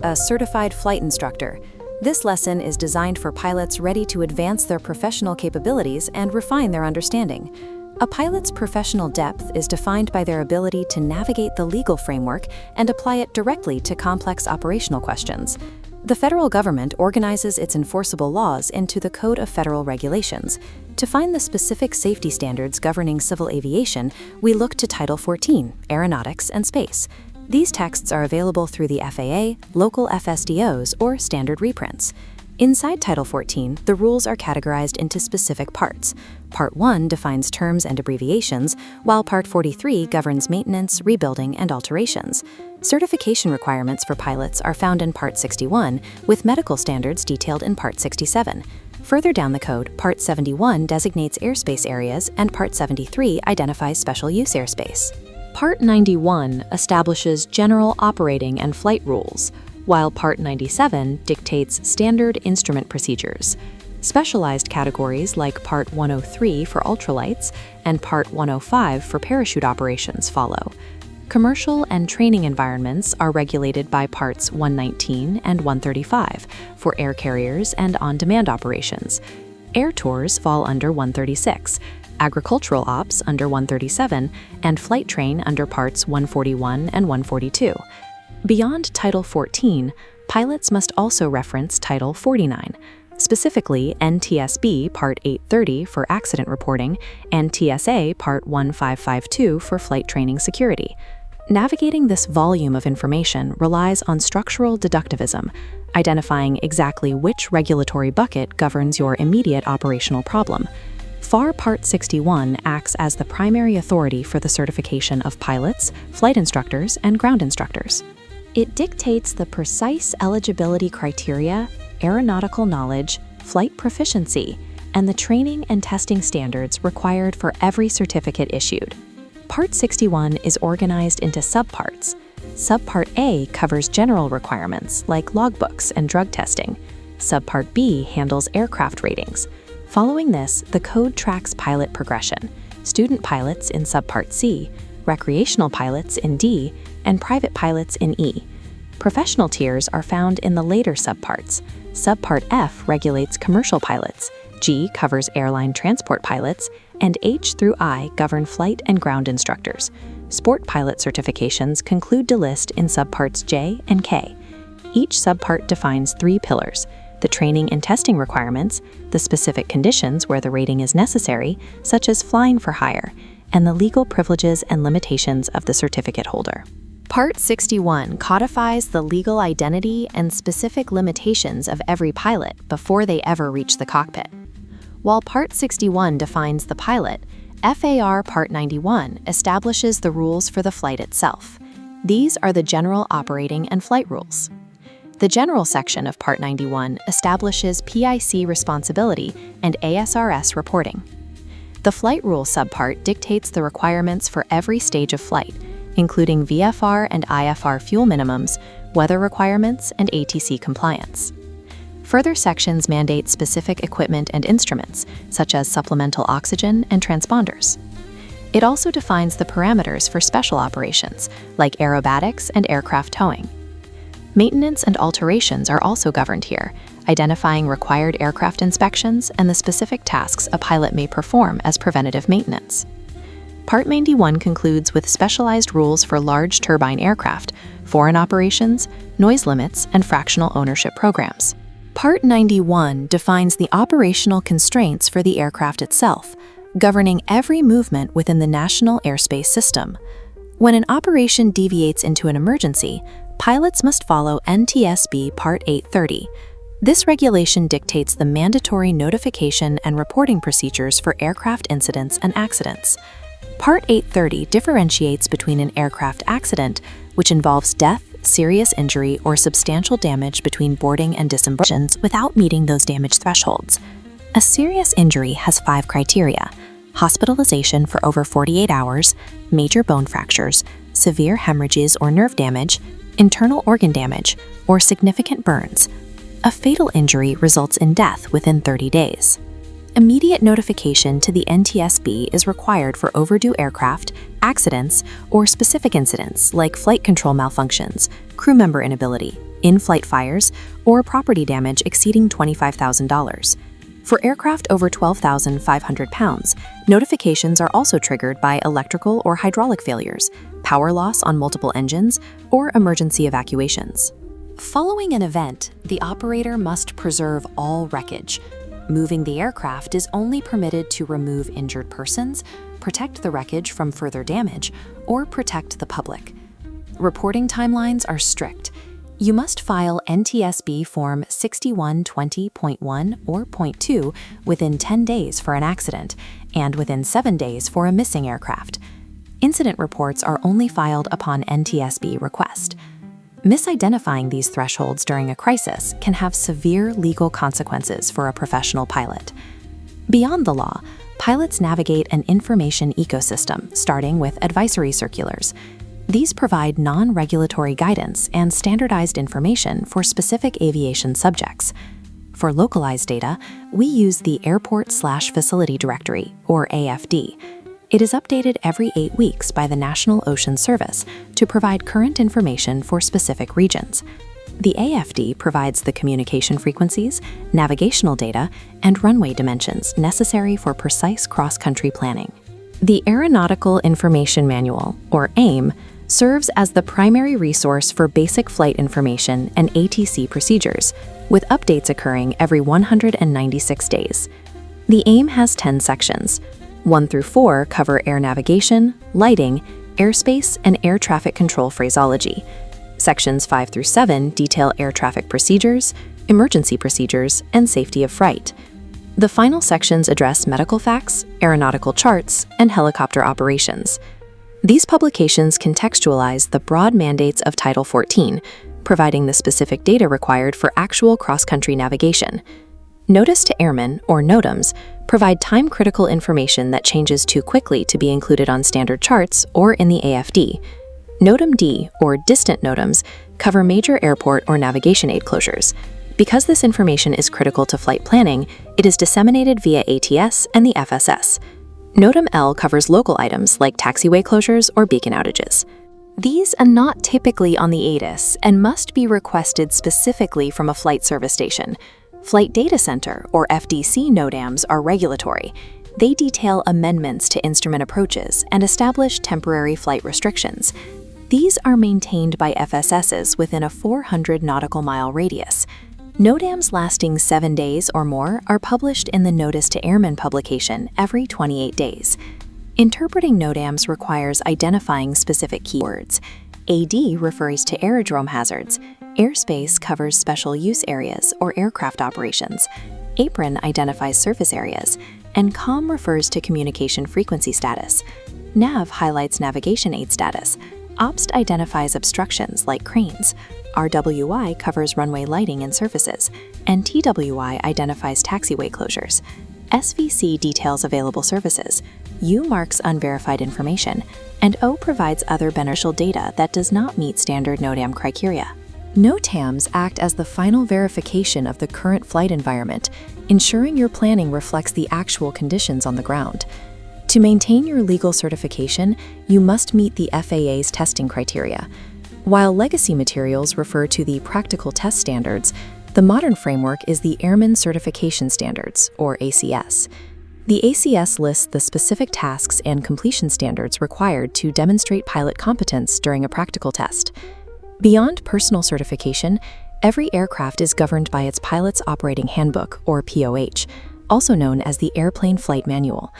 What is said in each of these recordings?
a certified flight instructor. This lesson is designed for pilots ready to advance their professional capabilities and refine their understanding. A pilot's professional depth is defined by their ability to navigate the legal framework and apply it directly to complex operational questions. The federal government organizes its enforceable laws into the Code of Federal Regulations. To find the specific safety standards governing civil aviation, we look to Title 14, Aeronautics and Space. These texts are available through the FAA, local FSDOs, or standard reprints. Inside Title 14, the rules are categorized into specific parts. Part 1 defines terms and abbreviations, while Part 43 governs maintenance, rebuilding, and alterations. Certification requirements for pilots are found in Part 61, with medical standards detailed in Part 67. Further down the code, Part 71 designates airspace areas, and Part 73 identifies special use airspace. Part 91 establishes general operating and flight rules, while Part 97 dictates standard instrument procedures. Specialized categories like Part 103 for ultralights and Part 105 for parachute operations follow. Commercial and training environments are regulated by Parts 119 and 135 for air carriers and on-demand operations. Air tours fall under 136, agricultural ops under 137, and flight train under Parts 141 and 142. Beyond Title 14, pilots must also reference Title 49, specifically NTSB Part 830 for accident reporting and TSA Part 1552 for flight training security. Navigating this volume of information relies on structural deductivism, identifying exactly which regulatory bucket governs your immediate operational problem. FAR Part 61 acts as the primary authority for the certification of pilots, flight instructors, and ground instructors. It dictates the precise eligibility criteria, aeronautical knowledge, flight proficiency, and the training and testing standards required for every certificate issued. Part 61 is organized into subparts. Subpart A covers general requirements like logbooks and drug testing. Subpart B handles aircraft ratings. Following this, the code tracks pilot progression: student pilots in Subpart C, recreational pilots in D, and private pilots in E. Professional tiers are found in the later subparts. Subpart F regulates commercial pilots, G covers airline transport pilots, and H through I govern flight and ground instructors. Sport pilot certifications conclude the list in subparts J and K. Each subpart defines 3 pillars: the training and testing requirements, the specific conditions where the rating is necessary, such as flying for hire, and the legal privileges and limitations of the certificate holder. Part 61 codifies the legal identity and specific limitations of every pilot before they ever reach the cockpit. While Part 61 defines the pilot, FAR Part 91 establishes the rules for the flight itself. These are the general operating and flight rules. The general section of Part 91 establishes PIC responsibility and ASRS reporting. The flight rule subpart dictates the requirements for every stage of flight, including VFR and IFR fuel minimums, weather requirements, and ATC compliance. Further sections mandate specific equipment and instruments, such as supplemental oxygen and transponders. It also defines the parameters for special operations, like aerobatics and aircraft towing. Maintenance and alterations are also governed here, identifying required aircraft inspections and the specific tasks a pilot may perform as preventative maintenance. Part 91 concludes with specialized rules for large turbine aircraft, foreign operations, noise limits, and fractional ownership programs. Part 91 defines the operational constraints for the aircraft itself, governing every movement within the national airspace system. When an operation deviates into an emergency, pilots must follow NTSB Part 830. This regulation dictates the mandatory notification and reporting procedures for aircraft incidents and accidents. Part 830 differentiates between an aircraft accident, which involves death, serious injury, or substantial damage between boarding and disembarkation without meeting those damage thresholds. A serious injury has 5 criteria: hospitalization for over 48 hours, major bone fractures, severe hemorrhages or nerve damage, internal organ damage, or significant burns. A fatal injury results in death within 30 days. Immediate notification to the NTSB is required for overdue aircraft, accidents, or specific incidents like flight control malfunctions, crew member inability, in-flight fires, or property damage exceeding $25,000. For aircraft over 12,500 pounds, notifications are also triggered by electrical or hydraulic failures, power loss on multiple engines, or emergency evacuations. Following an event, the operator must preserve all wreckage. Moving the aircraft is only permitted to remove injured persons, protect the wreckage from further damage, or protect the public. Reporting timelines are strict. You must file NTSB Form 6120.1 or .2 within 10 days for an accident and within 7 days for a missing aircraft. Incident reports are only filed upon NTSB request. Misidentifying these thresholds during a crisis can have severe legal consequences for a professional pilot. Beyond the law, pilots navigate an information ecosystem, starting with advisory circulars. These provide non-regulatory guidance and standardized information for specific aviation subjects. For localized data, we use the Airport/Facility Directory, or AFD. It is updated every 8 weeks by the National Ocean Service to provide current information for specific regions. The AFD provides the communication frequencies, navigational data, and runway dimensions necessary for precise cross-country planning. The Aeronautical Information Manual, or AIM, serves as the primary resource for basic flight information and ATC procedures, with updates occurring every 196 days. The AIM has 10 sections. 1 through 4 cover air navigation, lighting, airspace, and air traffic control phraseology. Sections 5 through 7 detail air traffic procedures, emergency procedures, and safety of flight. The final sections address medical facts, aeronautical charts, and helicopter operations. These publications contextualize the broad mandates of Title 14, providing the specific data required for actual cross-country navigation. Notice to Airmen, or NOTAMs, provide time-critical information that changes too quickly to be included on standard charts or in the AFD. NOTAM D, or distant NOTAMs, cover major airport or navigation aid closures. Because this information is critical to flight planning, it is disseminated via ATS and the FSS. NOTAM L covers local items like taxiway closures or beacon outages. These are not typically on the ATIS and must be requested specifically from a flight service station. Flight Data Center, or FDC NOTAMs, are regulatory. They detail amendments to instrument approaches and establish temporary flight restrictions. These are maintained by FSSs within a 400 nautical mile radius. NOTAMs lasting 7 days or more are published in the Notice to Airmen publication every 28 days. Interpreting NOTAMs requires identifying specific keywords. AD refers to aerodrome hazards. Airspace covers special use areas or aircraft operations. Apron identifies surface areas. And COM refers to communication frequency status. NAV highlights navigation aid status. OBST identifies obstructions like cranes. RWI covers runway lighting and surfaces, and TWI identifies taxiway closures. SVC details available services, U marks unverified information, and O provides other beneficial data that does not meet standard NOTAM criteria. NOTAMs act as the final verification of the current flight environment, ensuring your planning reflects the actual conditions on the ground. To maintain your legal certification, you must meet the FAA's testing criteria. While legacy materials refer to the practical test standards, the modern framework is the Airman Certification Standards, or ACS. The ACS lists the specific tasks and completion standards required to demonstrate pilot competence during a practical test. Beyond personal certification, every aircraft is governed by its Pilot's Operating Handbook, or POH, also known as the Airplane Flight Manual.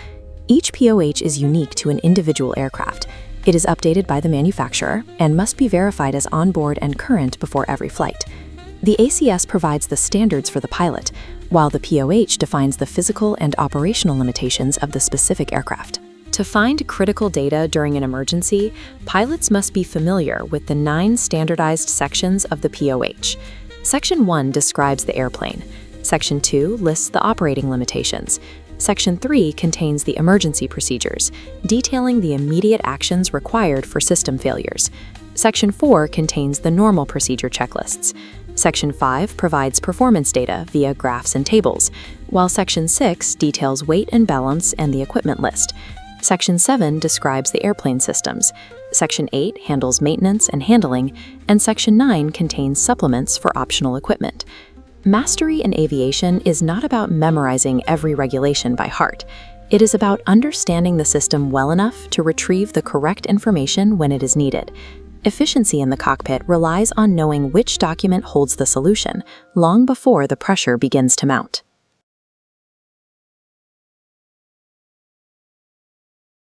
Each POH is unique to an individual aircraft. It is updated by the manufacturer and must be verified as onboard and current before every flight. The ACS provides the standards for the pilot, while the POH defines the physical and operational limitations of the specific aircraft. To find critical data during an emergency, pilots must be familiar with the 9 standardized sections of the POH. Section 1 describes the airplane. Section 2 lists the operating limitations. Section 3 contains the emergency procedures, detailing the immediate actions required for system failures. Section 4 contains the normal procedure checklists. Section 5 provides performance data via graphs and tables, while Section 6 details weight and balance and the equipment list. Section 7 describes the airplane systems. Section 8 handles maintenance and handling, and Section 9 contains supplements for optional equipment. Mastery in aviation is not about memorizing every regulation by heart. It is about understanding the system well enough to retrieve the correct information when it is needed. Efficiency in the cockpit relies on knowing which document holds the solution long before the pressure begins to mount.